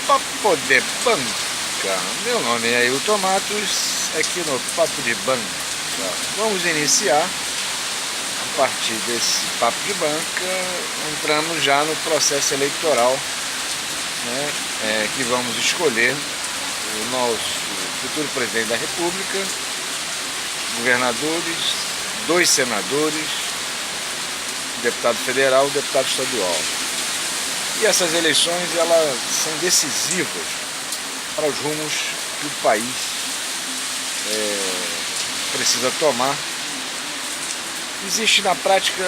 Papo de Banca. Meu nome é Ailton Matos, aqui no Papo de Banca. Vamos iniciar, a partir desse Papo de Banca, entramos já no processo eleitoral, né, que vamos escolher o nosso futuro presidente da República, governadores, 2 senadores, deputado federal e deputado estadual. E essas eleições, elas são decisivas para os rumos que o país precisa tomar. Existe na prática,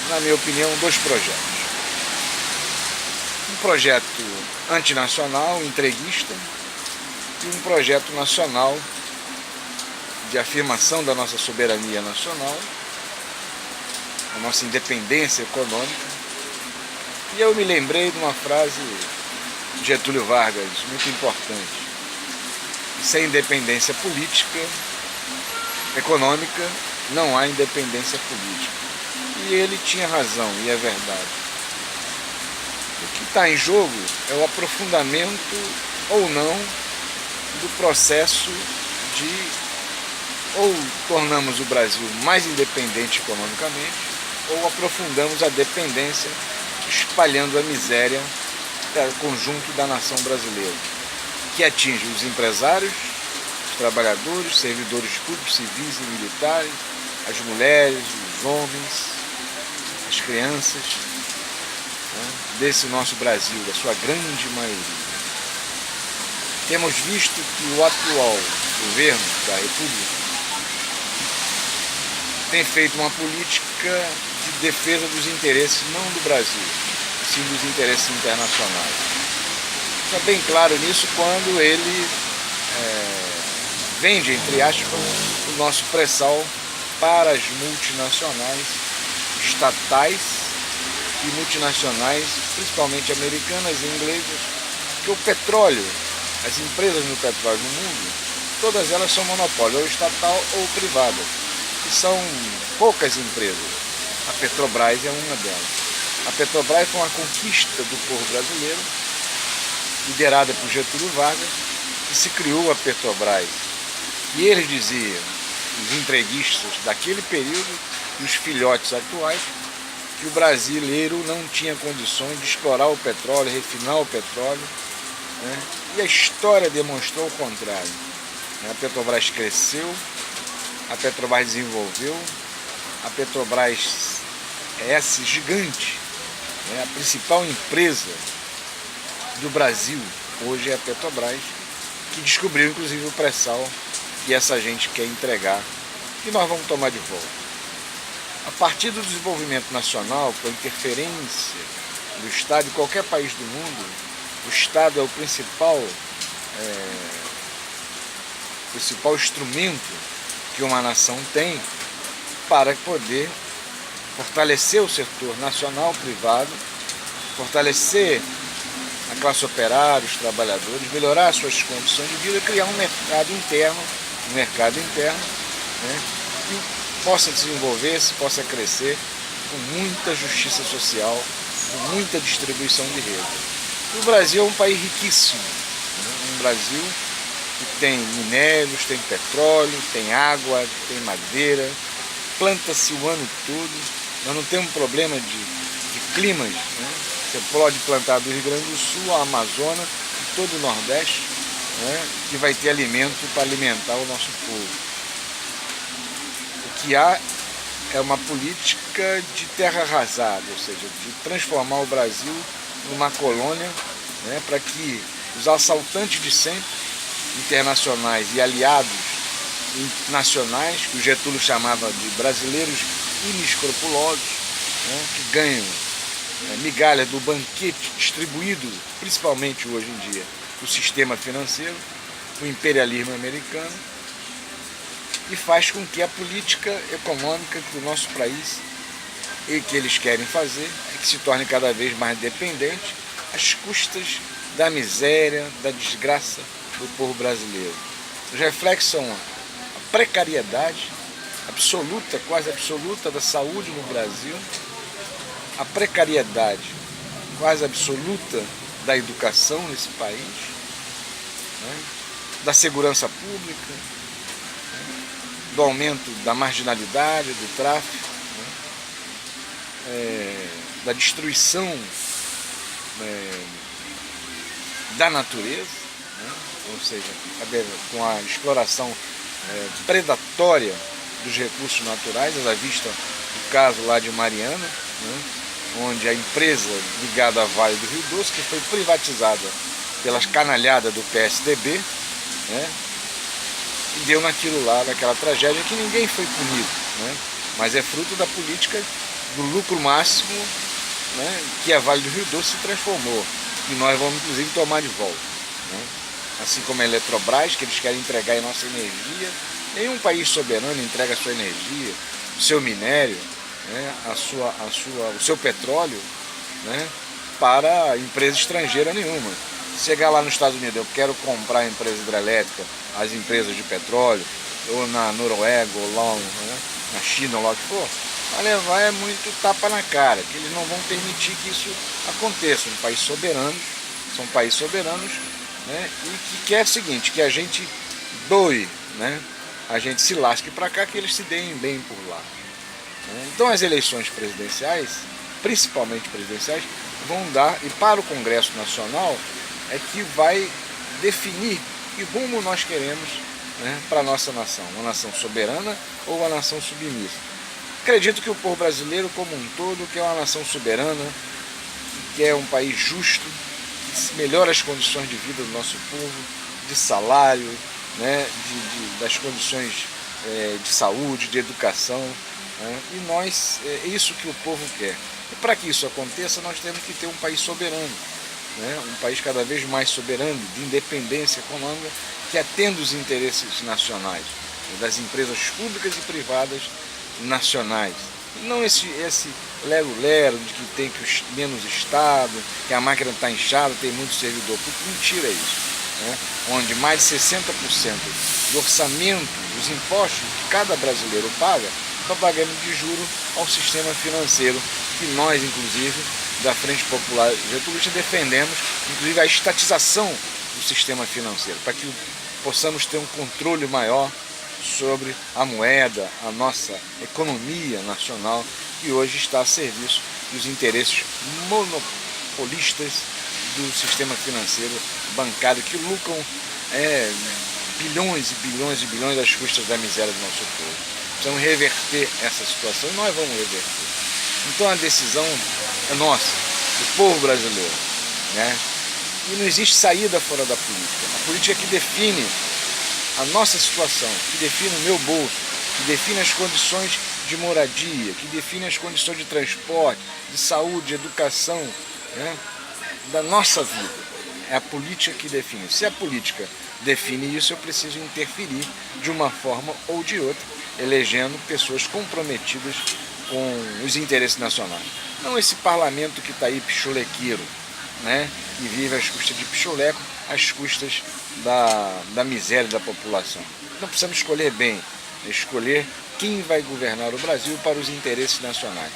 na minha opinião, 2 projetos. Um projeto antinacional, entreguista, e um projeto nacional de afirmação da nossa soberania nacional, a nossa independência econômica. E eu me lembrei de uma frase de Getúlio Vargas, muito importante. Sem independência política, econômica, não há independência política. E ele tinha razão, e é verdade. O que está em jogo é o aprofundamento ou não do processo de ou tornamos o Brasil mais independente economicamente, ou aprofundamos a dependência, espalhando a miséria do conjunto da nação brasileira, que atinge os empresários, os trabalhadores, servidores públicos, civis e militares, as mulheres, os homens, as crianças, né, desse nosso Brasil, da sua grande maioria. Temos visto que o atual governo da República tem feito uma política de defesa dos interesses não do Brasil, sim dos interesses internacionais. Está bem claro nisso quando ele vende, entre aspas, o nosso pré-sal para as multinacionais estatais e multinacionais, principalmente americanas e inglesas, que o petróleo, as empresas no petróleo no mundo, todas elas são monopólio, ou estatal ou privada. E são poucas empresas. A Petrobras é uma delas. A Petrobras foi uma conquista do povo brasileiro, liderada por Getúlio Vargas, que se criou a Petrobras. E eles diziam, os entreguistas daquele período e os filhotes atuais, que o brasileiro não tinha condições de explorar o petróleo, refinar o petróleo, né? E a história demonstrou o contrário. A Petrobras cresceu, a Petrobras desenvolveu, a Petrobras é essa gigante, a principal empresa do Brasil hoje é a Petrobras, que descobriu inclusive o pré-sal que essa gente quer entregar, e nós vamos tomar de volta. A partir do desenvolvimento nacional, com a interferência do Estado em qualquer país do mundo, o Estado é o principal instrumento que uma nação tem para poder fortalecer o setor nacional, privado, fortalecer a classe operária, os trabalhadores, melhorar suas condições de vida, criar um mercado interno, né, que possa desenvolver-se, possa crescer com muita justiça social, com muita distribuição de renda. O Brasil é um país riquíssimo, né, um Brasil que tem minérios, tem petróleo, tem água, tem madeira, planta-se o ano todo. Nós não temos problema de climas, né? Você pode plantar do Rio Grande do Sul, a Amazônia, todo o Nordeste, né? Que vai ter alimento para alimentar o nosso povo. O que há é uma política de terra arrasada, ou seja, de transformar o Brasil numa colônia, né? Para que os assaltantes de sempre, internacionais e aliados nacionais, que o Getúlio chamava de brasileiros inescrupulosos, né, que ganham migalha do banquete distribuído, principalmente hoje em dia, do sistema financeiro, do imperialismo americano, e faz com que a política econômica do nosso país, e que eles querem fazer, é que se torne cada vez mais dependente, às custas da miséria, da desgraça do povo brasileiro. Os reflexos são a precariedade absoluta, quase absoluta, da saúde no Brasil, a precariedade quase absoluta da educação nesse país, né? Da segurança pública, né? Do aumento da marginalidade, do tráfico, né? Da destruição, da natureza, né? Ou seja, com a exploração predatória dos recursos naturais, à vista do caso lá de Mariana, né? Onde a empresa ligada à Vale do Rio Doce, que foi privatizada pelas canalhadas do PSDB, né? E deu naquilo lá, naquela tragédia que ninguém foi punido, né? Mas é fruto da política do lucro máximo, né? Que a Vale do Rio Doce se transformou, e nós vamos inclusive tomar de volta, né? Assim como a Eletrobras, que eles querem entregar a nossa energia. Nenhum país soberano entrega a sua energia, o seu minério, né? O seu petróleo, né? Para empresa estrangeira nenhuma. Chegar lá nos Estados Unidos, eu quero comprar a empresa hidrelétrica, as empresas de petróleo, ou na Noruega, ou lá, né? Na China, ou lá que for, vai levar muito tapa na cara, que eles não vão permitir que isso aconteça. São países soberanos, né? E que quer o seguinte, que a gente doe, né? A gente se lasque para cá, que eles se deem bem por lá. Né? Então as eleições presidenciais, principalmente presidenciais, vão dar, e para o Congresso Nacional, é que vai definir que rumo nós queremos, né, para a nossa nação, uma nação soberana ou uma nação submissa. Acredito que o povo brasileiro como um todo quer uma nação soberana, que quer um país justo, que melhora as condições de vida do nosso povo, de salário, né, das condições de saúde, de educação, né, e é isso que o povo quer. E para que isso aconteça, nós temos que ter um país soberano, né, um país cada vez mais soberano, de independência econômica, que atenda os interesses nacionais, das empresas públicas e privadas nacionais. E não esse lero-lero de que tem que menos Estado, que a máquina está inchada, tem muito servidor público. Mentira isso. Né? Onde mais de 60% do orçamento, dos impostos que cada brasileiro paga, está pagando de juro ao sistema financeiro, que nós, inclusive, da Frente Popular Getulista, defendemos, inclusive a estatização do sistema financeiro, para que possamos ter um controle maior sobre a moeda, a nossa economia nacional, que hoje está a serviço dos interesses monopolistas do sistema financeiro bancário, que lucram bilhões e bilhões e bilhões às custas da miséria do nosso povo. Precisamos reverter essa situação e nós vamos reverter. Então a decisão é nossa, do povo brasileiro, né? E não existe saída fora da política. A política é que define a nossa situação, que define o meu bolso, que define as condições de moradia, que define as condições de transporte, de saúde, de educação, né, da nossa vida. É a política que define. Se a política define isso, eu preciso interferir de uma forma ou de outra, elegendo pessoas comprometidas com os interesses nacionais. Não esse parlamento que está aí picholequeiro, né, que vive às custas de picholeco, às custas da miséria da população. Então precisamos escolher bem, escolher quem vai governar o Brasil para os interesses nacionais.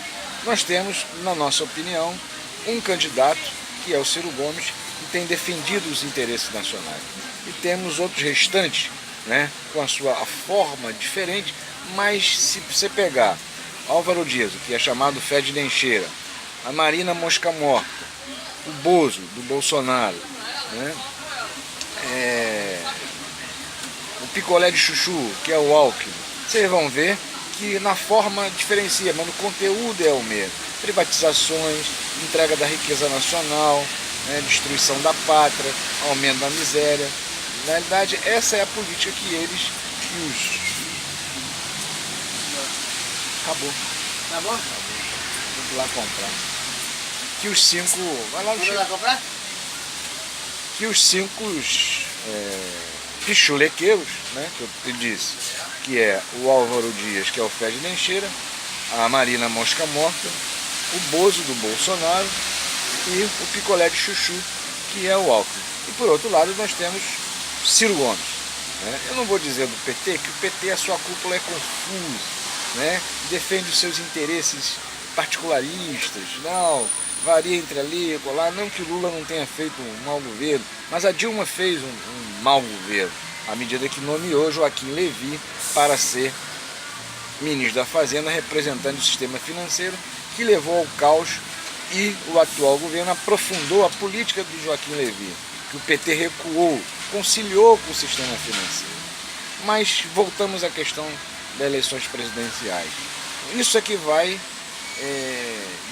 Nós temos, na nossa opinião, um candidato, que é o Ciro Gomes, que tem defendido os interesses nacionais. E temos outros restantes, né, com a sua forma diferente, mas se você pegar Álvaro Dias, que é chamado Fé de Lencheira, a Marina Mosca Morta, o Bozo, do Bolsonaro, né, o picolé de chuchu, que é o Alckmin, vocês vão ver que na forma diferencia, mas no conteúdo é o mesmo. Privatizações, entrega da riqueza nacional, né, destruição da pátria, aumento da miséria. Na realidade, essa é a política que eles e os... Acabou. Acabou? Tem que ir lá comprar. Que os cinco... Vai lá no Vamos lá comprar? Que os cinco pichulequeiros, né, que eu te disse, que é o Álvaro Dias, que é o Fé de Lencheira, a Marina Mosca Morta, o Bozo do Bolsonaro e o picolé de chuchu, que é o Alckmin. E por outro lado nós temos Ciro Gomes. Né? Eu não vou dizer do PT, que o PT, a sua cúpula é confusa, né? Defende os seus interesses particularistas, não, varia entre ali e colar. Não que o Lula não tenha feito um mau governo, mas a Dilma fez um mau governo, à medida que nomeou Joaquim Levy para ser ministro da Fazenda, representante do sistema financeiro, que levou ao caos, e o atual governo aprofundou a política do Joaquim Levy, que o PT recuou, conciliou com o sistema financeiro. Mas voltamos à questão das eleições presidenciais. Isso é que vai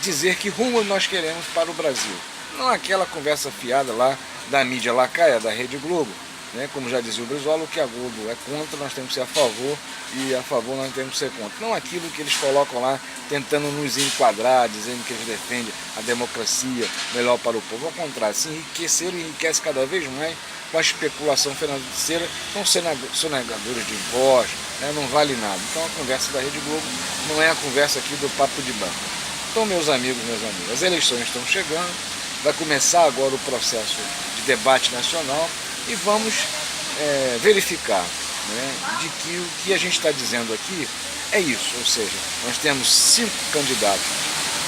dizer que rumo nós queremos para o Brasil. Não aquela conversa fiada lá da mídia lacaia, da Rede Globo, né? Como já dizia o Brizola, o que a Globo é contra, nós temos que ser a favor, e a favor nós temos que ser contra. Não aquilo que eles colocam lá, tentando nos enquadrar, dizendo que eles defendem a democracia melhor para o povo. Ao contrário, se enriqueceram e enriquece cada vez mais com a especulação financeira, são sonegadores de impostos, né? Não vale nada. Então a conversa da Rede Globo não é a conversa aqui do papo de banco. Então, meus amigos, as eleições estão chegando, vai começar agora o processo de debate nacional, e vamos verificar, né, de que o que a gente está dizendo aqui é isso, ou seja, nós temos 5 candidatos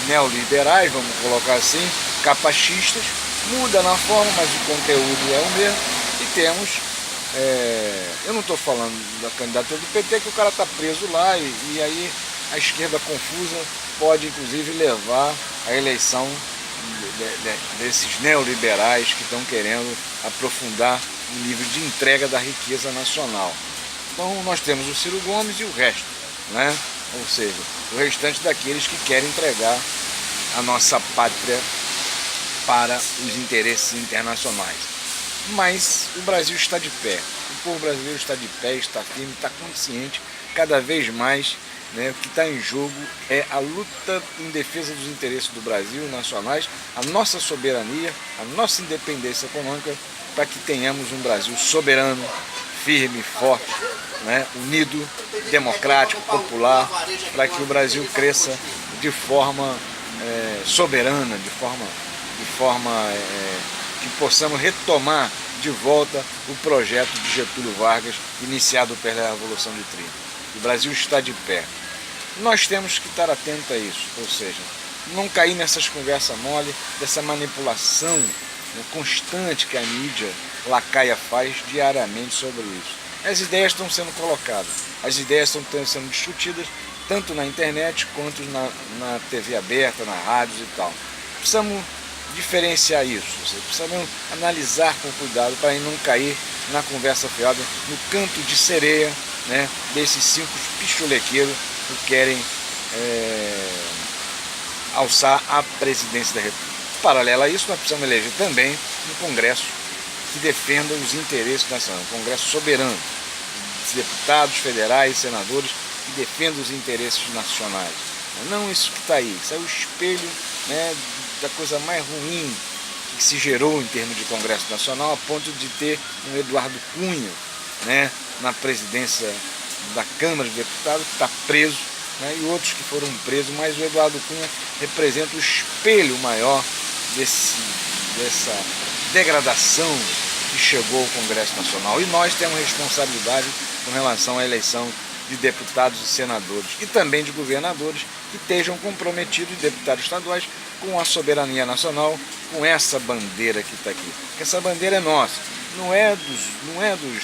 neoliberais, vamos colocar assim, capachistas, muda na forma, mas o conteúdo é o mesmo, e temos, eu não estou falando da candidatura do PT, que o cara está preso lá, e aí a esquerda confusa pode inclusive levar à eleição desses neoliberais que estão querendo aprofundar o nível de entrega da riqueza nacional. Então nós temos o Ciro Gomes e o resto, né? Ou seja, o restante daqueles que querem entregar a nossa pátria para os interesses internacionais. Mas o Brasil está de pé, o povo brasileiro está de pé, está firme, está consciente cada vez mais, né? O que está em jogo é a luta em defesa dos interesses do Brasil, nacionais, a nossa soberania, a nossa independência econômica, para que tenhamos um Brasil soberano, firme, forte, né? Unido, democrático, popular, para que o Brasil cresça de forma soberana, de forma que possamos retomar de volta o projeto de Getúlio Vargas, iniciado pela Revolução de 30. O Brasil está de pé. Nós temos que estar atentos a isso, ou seja, não cair nessas conversas mole, dessa manipulação, né, constante que a mídia lacaia faz diariamente sobre isso. As ideias estão sendo colocadas, as ideias estão sendo discutidas tanto na internet quanto na TV aberta, na rádios e tal. Precisamos diferenciar isso, precisamos analisar com cuidado para não cair na conversa fiada, no canto de sereia, né, desses 5 pichulequeiros que querem alçar a presidência da República. Paralelo a isso, nós precisamos eleger também um Congresso que defenda os interesses nacionais, um Congresso soberano, de deputados federais, senadores, que defendam os interesses nacionais. Não isso que está aí, isso é o espelho, né, da coisa mais ruim que se gerou em termos de Congresso Nacional, a ponto de ter um Eduardo Cunha, né, na presidência da Câmara de Deputados, que está preso, né, e outros que foram presos, mas o Eduardo Cunha representa o espelho maior dessa degradação que chegou ao Congresso Nacional. E nós temos responsabilidade com relação à eleição de deputados e senadores, e também de governadores que estejam comprometidos, deputados estaduais, com a soberania nacional, com essa bandeira que está aqui. Porque essa bandeira é nossa, não é dos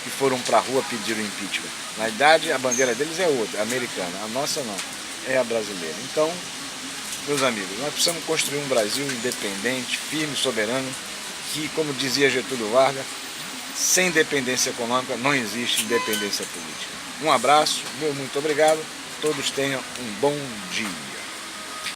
que foram para a rua pedir o impeachment. Na verdade, a bandeira deles é outra, a americana. A nossa não, é a brasileira. Então, meus amigos, nós precisamos construir um Brasil independente, firme, soberano, que, como dizia Getúlio Vargas, sem independência econômica não existe independência política. Um abraço, meu muito obrigado, todos tenham um bom dia.